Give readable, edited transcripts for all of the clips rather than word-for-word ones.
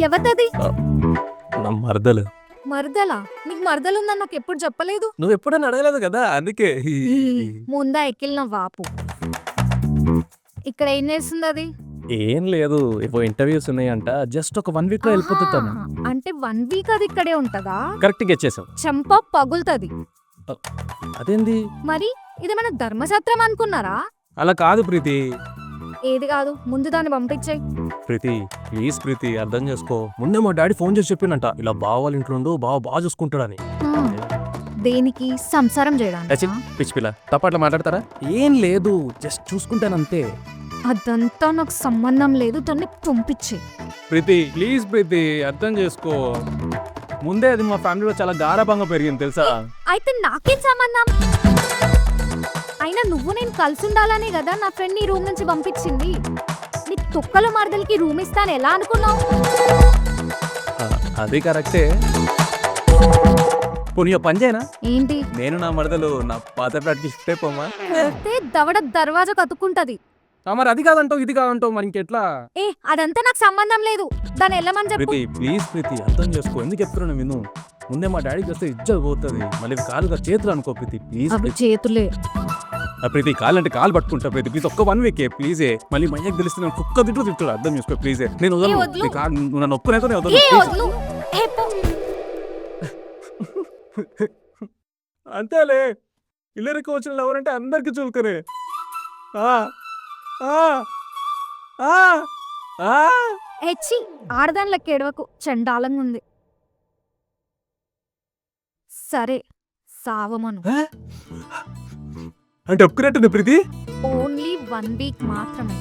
ఎవతది? నా మరదలు. మరదలా? నీకు మరదలుందని నాకు ఎప్పుడు చెప్పలేదు. నువ్వు ఎప్పుడైనా అడగలేదు కదా అందుకే. ముందా ఎక్కిలిన వాపు. ఇక్కడ ఏం చేస్తుంది అది? ఏం లేదు, ఏవో ఇంటర్వ్యూస్ ఉన్నాయంట. జస్ట్ ఒక 1 వీక్ లో వెళ్ళిపోతాను. అంటే 1 వీక్ అది ఇక్కడే ఉంటదా? కరెక్ట్ గా ఇచ్చేసావు. చెంప పగులుతది. అదేంది? మరి ఇదేమైనా ధర్మసత్రం అనుకున్నారా? అలా కాదు ప్రీతి. ఏది కాదు, ముందు దాన్ని పంపించేయి. ప్రీతి ప్లీజ్ ప్రీతి, అర్థం చేసుకో. ముందే మా డాడీ ఫోన్ చేసి చెప్పిండంట, ఇలా బావ వాళ్ళ ఇంట్లో ఉండు, బావ బాగా చూసుకుంటాడని. దేనికి? సంసారం చేయడానికి. పిచ్చి పిల్ల తప్పట్లా మాట్లాడతారా? ఏం లేదు, జస్ట్ చూసుకుంటానంతే. అదంతా నాకు సంబంధం లేదు, దాన్ని పంపించే. ప్రీతి ప్లీజ్ ప్రీతి, అర్థం చేసుకో. ముందే అది మా ఫ్యామిలీలో చాలా గారాభంగా పెరిగింది తెలుసా. అయితే నాకేం సంబంధం? అయినా నువ్వు నేను కలిసి ఉండాలనే కదా నా ఫ్రెండ్ నీ రూమ్ నుంచి పంపించింది. నీ తొక్కల మరదలకి రూమ్ ఇస్తాను ఎలా అనుకున్నావు? అది కరెక్టే. పోనీ పని చేయనా? ఏంటి? నేను నా మరదలు నా పాత ఫ్లాట్కి షిఫ్ట్ అయిపోమా? దవడ దర్వాజా కతుక్కుంటది. మరి అది కాదంటావు ఇది కాదంటావు, మరి ఇంకెట్లా? అదంతా నాకు సంబంధం లేదు, దాన్ని వెళ్ళమని చెప్పు. ప్రీతి ప్లీజ్ ప్రీతి, అర్థం చేసుకో. ఎందుకు చెప్తున్నాను విను. ముందే మా డాడీ చేస్తే ఇజ్జత్ పోతుంది, మళ్ళీ కాలుగా చేతులు అనుకో ప్రీతి ప్లీజ్. చేతులే ప్రీతి, కాలు అంటే కాలు పట్టుకుంటా ప్రీతి ప్లీజ్. ఒక్క 1 వీకే ప్లీజే. మళ్ళీ మయ్యకు తెలిస్తే నేను కుక్క తింటూ తింటాడు, అర్థం చేసుకో ప్లీజే. నేను నువ్వు నన్ను ఒప్పుకునేతోనే వదలు. అంతేలే, ఇల్లరికి వచ్చిన ఎవరంటే అందరికి చులకనే. ఆడదాని లెక్క ఏడవకు, చండాలంగా ఉంది. సరే సావమను. అంటే ఒప్పుకున్నట్టుంది ప్రీతి. ఓన్లీ 1 వీక్ మాత్రమే,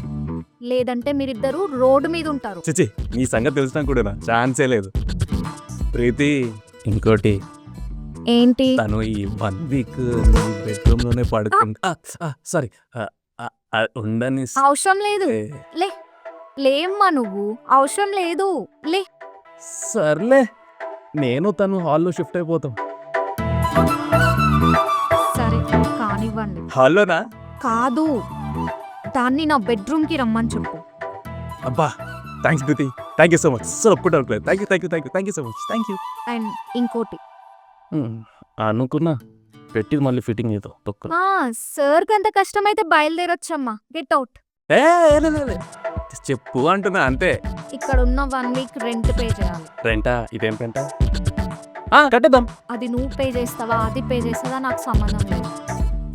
లేదంటే మీరిద్దరు రోడ్డు మీద ఉంటారు. చిచి, నీ సంగతి తెలిసినా కూడా ఛాన్సే లేదు ప్రీతి. ఇంకోటి ఏంటి? తను ఈ 1 వీక్ బెడ్రూమ్ లోనే పడుకుంటా. సారీ, ఉండని. అవసరం లేదు, లే లేమ్మా, నువ్వు అవసరం లేదు, లే. సర్లే, నేను తను హాల్లో షిఫ్ట్ అయిపోతాం. సరే కానివ్వండి. హాల్లోనా? కాదు, దాన్ని నా బెడ్రూమ్ కి రమ్మని చెప్పు. అబ్బా thanks Preethi, thank you so much. Sir ఒప్పుకుంటాను. Thank you thank you thank you thank you so much. Thank you. And ఇంకోటి అనుకున్నా, పెట్టి మళ్ళీ ఫిట్టింగ్ ఏదో తొక్క. సార్కి అంత కష్టమైతే బయలుదేరొచ్చమ్మా, గెట్ అవుట్. చెప్పు అంటున్నా అంతే. ఇక్కడ ఉన్న 1 వీక్ రెంట్ పే చేయాలి. రెంటా? ఇదేం రెంటా? కట్టేద్దాం. అది నువ్వు పే చేస్తావా అది పే చేస్తావా నాకు సంబంధం లేదు.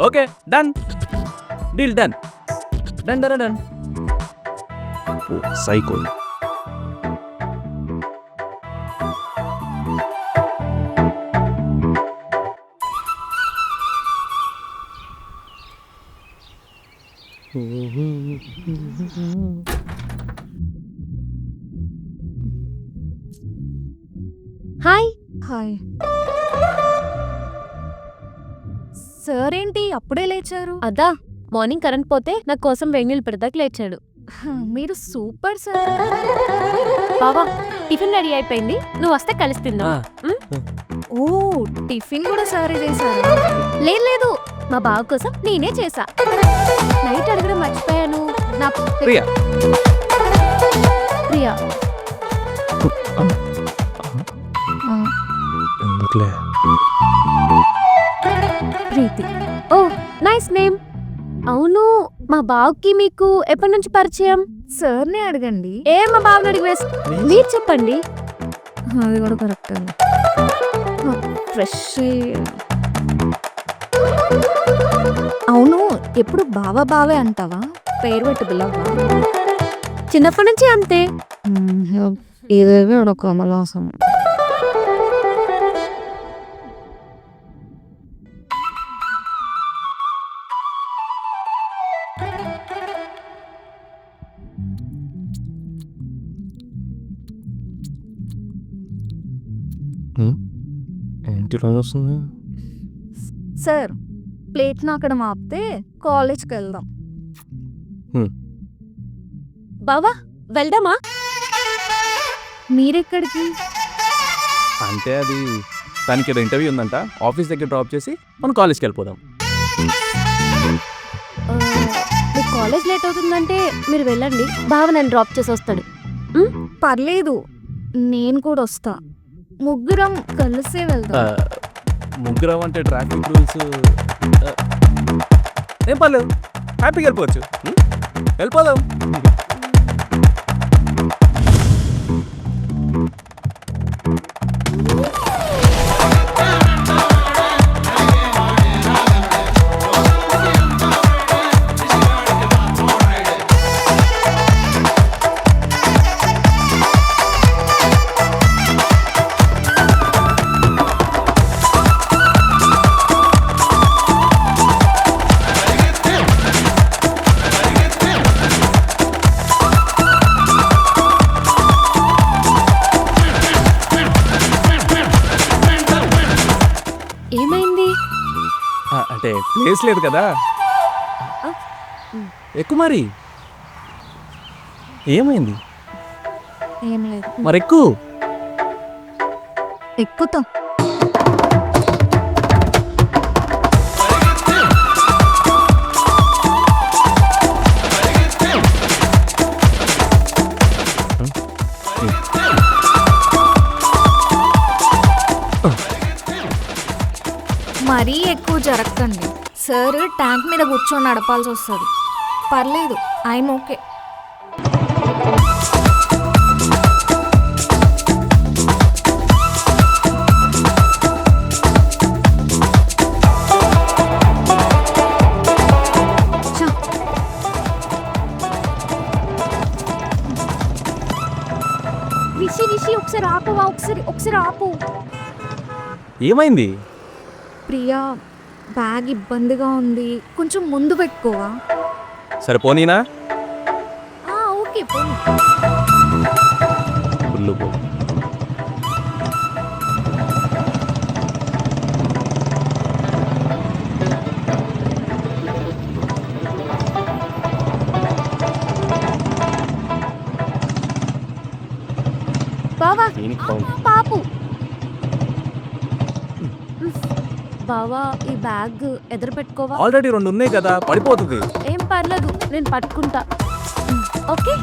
Okay done, deal done. Done done done. Psycho. Hi. Hi sir, ఏంటి అప్పుడే లేచారు? అదా మార్నింగ్ కరెంట్ పోతే నా కోసం వేడినీళ్ళు పెడదాక లేచాడు. మీరు సూపర్ సార్. బావా టిఫిన్ రెడీ అయిపోయింది, నువ్వు వస్తే కలిసి తిందాం. ఓ, టిఫిన్ కూడా సారే చేశారు? లేదు, మా బావ కోసం నేనే చేసా. నైట్ అడగడం మర్చిపోయాను. నా ప్రియా ప్రియా ప్రీతి. ఓ నైస్ నేమ్. అవును, మా బావకి మీకు ఎప్పటి నుంచి పరిచయం? సార్నే అడగండి. మా బావని అడిగి వేస్ట్, మీరు చెప్పండి. అది కూడా కరెక్ట్. ఫ్రెష్. అవును, ఎప్పుడు బావా బావే అంటావా? పేరు పెట్టి పిల్లవా? చిన్నప్పటి నుంచి అంతే. ఇదేవి ఒక కమలాసం. ఏంటి రోజు వస్తుంది? సార్, ప్లేట్ను అక్కడ మాపితే కాలేజ్కి వెళ్దాం. బావా వెళ్దామా? మీరెక్కడికి? అంటే అది దానికి ఏదో ఇంటర్వ్యూ ఉందంట, ఆఫీస్ దగ్గర డ్రాప్ చేసి మనం కాలేజ్కి వెళ్ళిపోదాం. మీకు కాలేజ్ లేట్ అవుతుందంటే మీరు వెళ్ళండి, బావ నన్ను డ్రాప్ చేసి వస్తాడు. పర్లేదు, నేను కూడా వస్తా. ముగ్గురం కలిసే వెళ్దాం. ముగ్గురం అంటే ట్రాఫిక్ రూల్స్ ఏం పర్లేదు, హ్యాపీగా వెళ్ళిపోవచ్చు. వెళ్ళిపోదాం. ఏమైంది? అంటే ప్లేస్ లేదు కదా. ఎక్కువ మరి ఏమైంది? ఏం లేదు, మరి ఎక్కువ ఎక్కుతాం. మరీ ఎక్కువ జరగకండి సార్. ట్యాంక్ మీద కూర్చొని నడపాల్సి వస్తుంది. పర్లేదు, ఐఎమ్ ఓకే. రిషి రిషి ఒకసారి ఆపవా? ఒకసారి ఆపు. ఏమైంది? ప్రియా, బ్యాగ్ ఇబ్బందిగా ఉంది, కొంచెం ముందు పెట్టుకోవా? సరే పోనీనా? ఓకే పోనీ. ఫుల్లు పో. బావా దీనికి పౌ. పాపు. బావా ఈ బ్యాగ్ ఎదురు పెట్టుకోవా? ఆల్రెడీ 2 ఉన్నాయి కదా, పడిపోతుంది. ఏం పర్లేదు, నేను పట్టుకుంటా. ఓకే.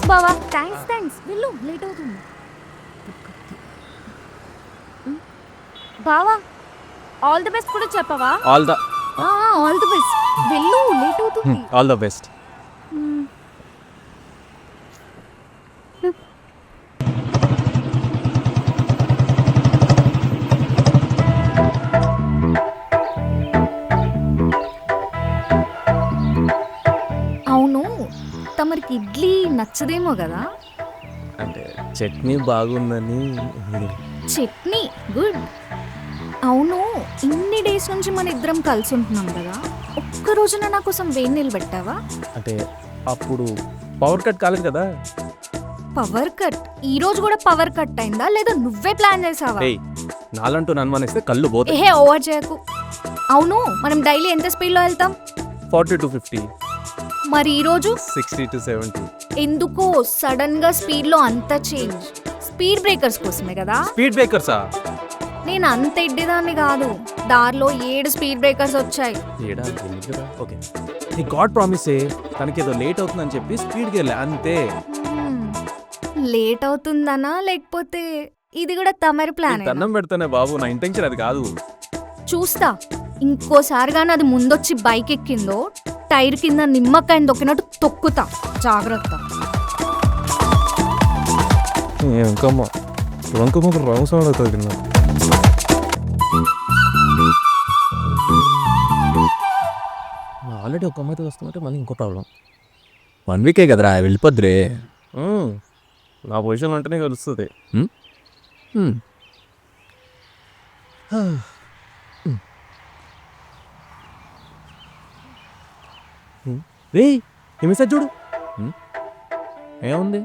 బావా థ్యాంక్స్. వెళ్ళు, లేట్ అవుతుంది. బావా ఆల్ ది బెస్ట్ కూడా చెప్పవా? All the best. వెళ్ళు, లేట్ అవుతుంది. All the best. అవును, తమరికి ఇడ్లీ నచ్చదేమో కదా? అంటే చట్నీ బాగుందని. చట్నీ గుడ్. అవును, ఇన్ని డేస్ నుంచి మన ఇద్దరం కలిసి ఉంటున్నాం కదా, ఒక్క రోజున నా కోసం వేడి నీళ్ళు పెట్టావా? అంటే అప్పుడు పవర్ కట్ కాలేదు కదా. Power cut? ఈ రోజు కూడా పవర్ కట్ అయిందా లేదా నువ్వే ప్లాన్ చేసావా? ఏయ్, నాలంటూ నన్మనిస్తే కళ్ళు పోతాయి. ఏహే ఓవర్ చేయకు. అవును, మనం డైలీ ఎంత స్పీడ్లో వెళ్తాం? 40 to 50. మరి ఈ రోజు 60 to 70. ఎందుకో సడన్ గా స్పీడ్ లో అంత చేంజ్? స్పీడ్ బ్రేకర్స్ కోసమే కదా? స్పీడ్ బ్రేకర్సా? నేను అంత ఎడ్డిదాన్ని కాదు. దారిలో 7 స్పీడ్ బ్రేకర్స్ వచ్చాయి. ఏడా? ఓకే, నీ గాడ్ ప్రామిసే తనకేదో లేట్ అవుతుందని చెప్పి స్పీడ్కి వెళ్ళా అంతే. లేట్ అవుతుందనా లేకపోతే ఇది కూడా తమరి ప్లాన్? దండం పెడతానే బాబు, నా ఇంటెన్షన్ అది కాదు. చూస్తా, ఇంకోసారి కానీ అది ముందొచ్చి బైక్ ఎక్కిందో టైర్ కింద నిమ్మకాయని తొక్కినట్టు తొక్కుతా. జాగ్రత్త. ఇంకమ్మా రాంగ్ సౌండ్ అవుతుంది. ఆల్రెడీ ఒక అమ్మాయితో వస్తుందంటే మళ్ళీ ఇంకో ప్రాబ్లం. 1 week కదరా, వెళ్ళిపోద్దురే. నా పొజిషన్ అంటేనే కలుస్తుంది. రే ఈ మెసేజ్ చూడు. ఏముంది?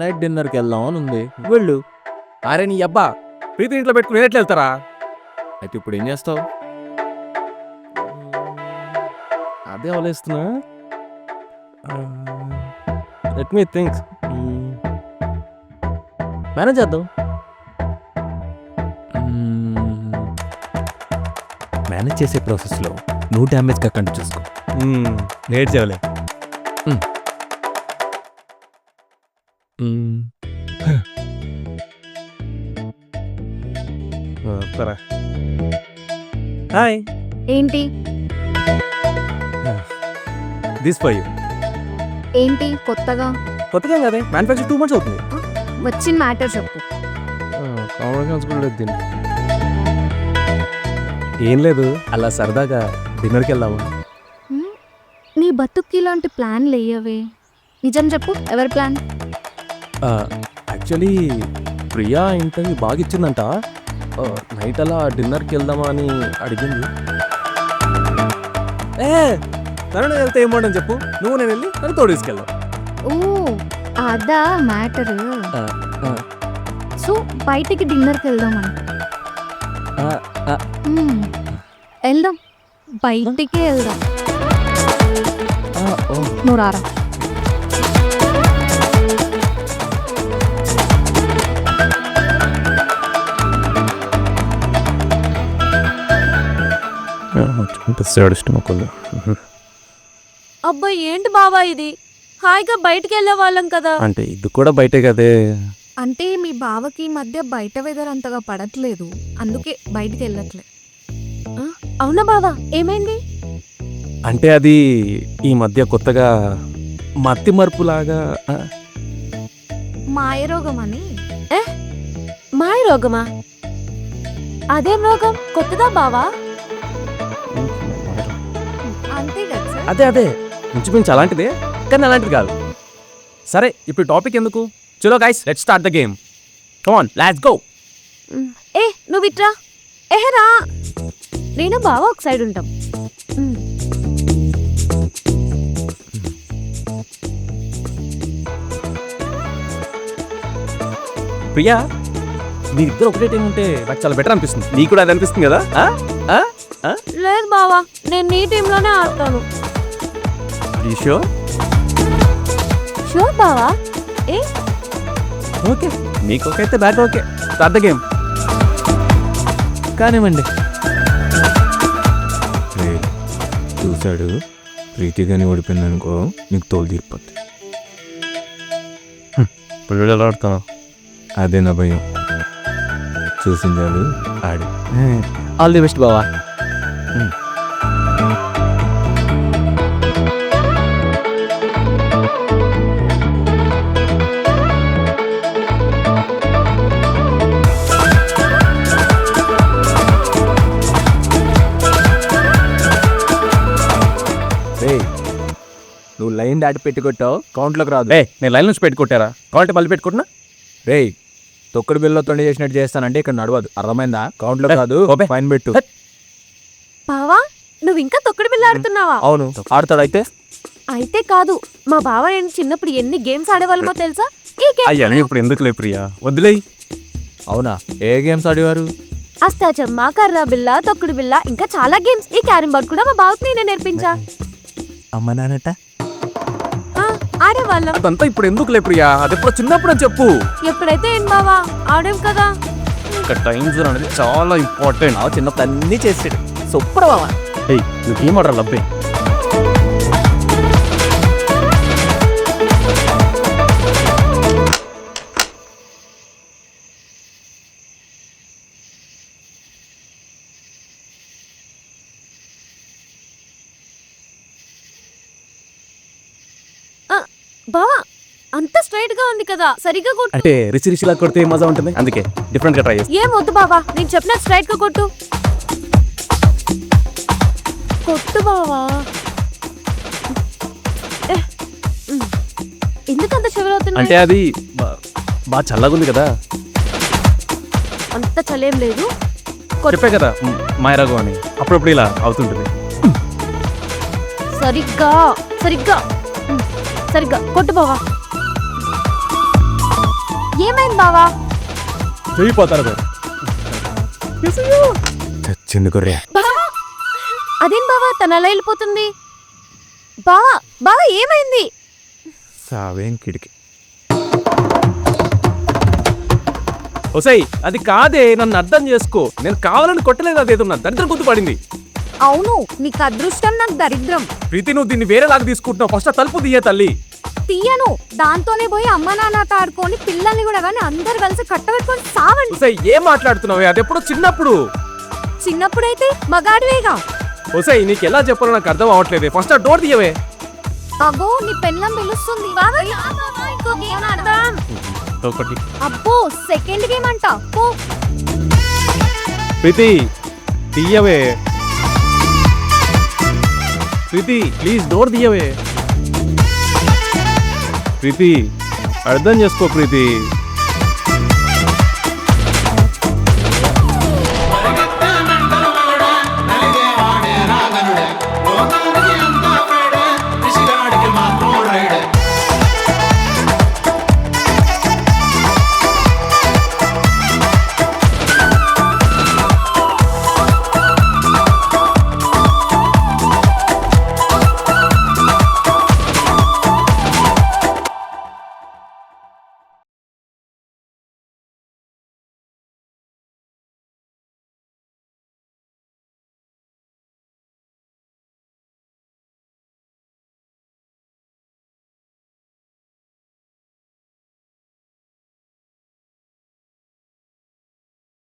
నైట్ డిన్నర్కి వెళ్దాం అని ఉంది. వెళ్ళు. అరే నీ అబ్బా ప్రీతి ఇంట్లో పెట్టుకుని నేను ఎట్లా వెళ్తారా? అయితే ఇప్పుడు ఏం చేస్తావు? అదే ఆలోచిస్తున్నా. Let me think. మేనేజ్ చేద్దాం. మేనేజ్ చేసే ప్రాసెస్లో నువ్వు డ్యామేజ్ కాకుండా చూసుకో. లేట్ చేయలే. హాయ్, ఏంటి దిస్ ఫర్ యూ. ఏంటి కొత్తగా కొత్తగా కదే, మ్యానుఫ్యాక్చర్ 2 months అవుతుంది. వచ్చిన మ్యాటర్ చెప్పు. కామన్ సెన్స్ కూడా లేదు దీన్ని. ఏం లేదు, అలా సరదాగా డిన్నర్కి వెళ్దామా? హ్మ్? నీ బతుక్కి ఇలాంటి ప్లాన్ లేయవే. నిజం చెప్పు, ఎవరి ప్లాన్? యాక్చువల్లీ ప్రియా ఇంటర్వ్యూ బాగా ఇచ్చిందంట. నైట్ అలా డిన్నర్కి వెళ్దామా అని అడిగింది. తనని వెళ్తే ఏమోడని చెప్పు, నువ్వు నేను వెళ్ళి తను తోడు తీసుకెళ్దాం. ఓ అదా మ్యాటర్. సో బయటికి డిన్నర్కి వెళ్దాం అంట. వెళ్దాం, బయటికి వెళ్దాం. నువ్వు రారా. అబ్బాయి ఏంటి బావా ఇది? హాయిగా బయటికి వెళ్ళే వాళ్ళం కదా. అంటే ఇది కూడా బయటే కదే. అంటే మీ బావకి ఈ మధ్య బయట వెదర్ అంతగా పడట్లేదు, అందుకే బయటికి వెళ్ళట్లే. అవునా బావా, ఏమైంది? అంటే అది ఈ మధ్య కొత్తగా మత్తి మరుపులాగా. మాయరోగం అని. మాయ రోగమా? అదేం రోగం? కొత్తదా బావా? అంతే కదా సార్. అదే ఇంచుమించు అలాంటిదే, కానీ అలాంటిది కాదు. సరే, ఇప్పుడు టాపిక్ ఎందుకు? చలో guys, let's start the game. Come on, let's go. నువ్వు ఇట్రా. రా, నేను బావా ఒక సైడ్ ఉంటాం. ప్రియా, మీ ఇద్దరు ఒకటే టీం ఉంటే నాకు చాలా బెటర్ అనిపిస్తుంది. నీకు కూడా అది అనిపిస్తుంది కదా? లేదు బావా, నేను నీ టీంలోనే ఆడతాను. షూర్? షూర్ బావా. ఓకే, మీకు ఓకే అయితే bat okay. Start the game. కానివ్వండి. చూశాడు, ప్రీతిగాని ఓడిపోయింది అనుకో, నీకు తోలు తీరిపోద్ది. ఇప్పుడు ఎలా ఆడుతాను? అదే నా భయం. చూసిందాడు ఆడి. ఆల్ ది బెస్ట్ బావా. నువ్వు లైన్ దాటి పెట్టుకొట్టావు, కౌంట్లోకి రాదు. నేను లైన్ నుంచి పెట్టుకుంటారా? కావాలంటే మళ్ళీ పెట్టుకుంటున్నా. రేయ్, తొక్కుడు బిల్లో తొండి చేసినట్టు చేస్తానంటే ఇక్కడ నడవదు, అర్థమైందా? కౌంట్లో కాదు, ఫైన్ పెట్టు. బావా, నువ్వు ఇంకా తొక్కుడు బిళ్ళ ఆడుతున్నావా? అవును, ఆడతాడైతే. అయితే కాదు, మా బావ నేను చిన్నప్పుడు ఎన్ని గేమ్స్ ఆడేవాళ్ళమో తెలుసా? ఈ గేమ్. అయ్యా, ఇప్పుడు ఎందుకులే ప్రియా, వద్దులే. అవునా, ఏ గేమ్స్ ఆడేవారు? అష్టాచమ్మా, కర్రా బిళ్ళ, తొక్కుడు బిళ్ళ, ఇంకా చాలా గేమ్స్. ఈ క్యారమ్ బోర్డ్ కూడా మా బావకి నేనే నేర్పించా. అమ్మ నాన్నట ఆడేవాళ్ళం. అదంతా ఇప్పుడు ఎందుకులే ప్రియా, అది ఎప్పుడు చిన్నప్పుడు అని చెప్పు. ఎప్పుడైతే ఏం బావా, ఆడేం కదా. ఇంకా టైం జోన్ అనేది చాలా ఇంపార్టెంట్. చిన్నప్పుడు అన్నీ చేసాడు. సూపర్ బావా. నువ్వు ఏం ఆడరా లబ్బే. బావా, అంత స్ట్రైట్ గా ఉంది కదా, సరిగ్గా కొట్టు. అంటే రిచి రిచిలా కొడితే ఏం మజా ఉంటుంది, అందుకే డిఫరెంట్ గా ట్రై చేస్తా. ఏం వద్దు బావా, నేను చెప్పిన స్ట్రైట్ గా కొట్టు. కొట్టు బావా. ఎందుకంత చెవులవుతున్నా? అంటే అది బాగా చల్లగా ఉంది కదా. అంత చలేం లేదు. చెప్పే కదా మాయరాగు అని, అప్పుడప్పుడు ఇలా అవుతుంటుంది. సరిగ్గా సరిగ్గా సరిగ్గా కొట్టు బావా. ఏమైంది బావా? చెయ్యిపోతారు చచ్చింది గొర్రె. అదేం బావా తన అలా వెళ్ళిపోతుంది? బావా బావా ఏమైంది? సావేం కిడికి. ఒసై అది కాదే, నన్ను అర్థం చేసుకో. నేను కావాలని కొట్టలేదు, అదేదో నా దరిద్రం గుర్తు పడింది. అవును నీకు అదృష్టం నాకు దరిద్రం. ప్రీతి నువ్వు దీన్ని వేరేలాగా తీసుకుంటున్నావు. ఫస్ట్ ఆ తలుపు తీయ తల్లి. తీయను, దాంతోనే పోయి అమ్మ నాన్నతో ఆడుకొని పిల్లల్ని కూడా కానీ అందరు కలిసి కట్టబెట్టుకొని సావండి. ఒసై ఏం మాట్లాడుతున్నావే? అది ఎప్పుడో చిన్నప్పుడు. చిన్నప్పుడైతే మగాడివేగా. ఒసై నీకు ఎలా చెప్పాలో నాకు అర్థం అవ్వట్లేదే. ఫస్ట్ ఆ డోర్ తీయవే. అగో నీ పెళ్ళం పిలుస్తుంది. ఇంకో గేమ్ ఆడదాం. ఒకటి అబ్బో సెకండ్ గేమ్ అంట. పో. ప్రీతి తీయవే. ప్రీతి ప్లీజ్ డోర్ తీయవే. ప్రీతి అర్థం చేసుకో ప్రీతి.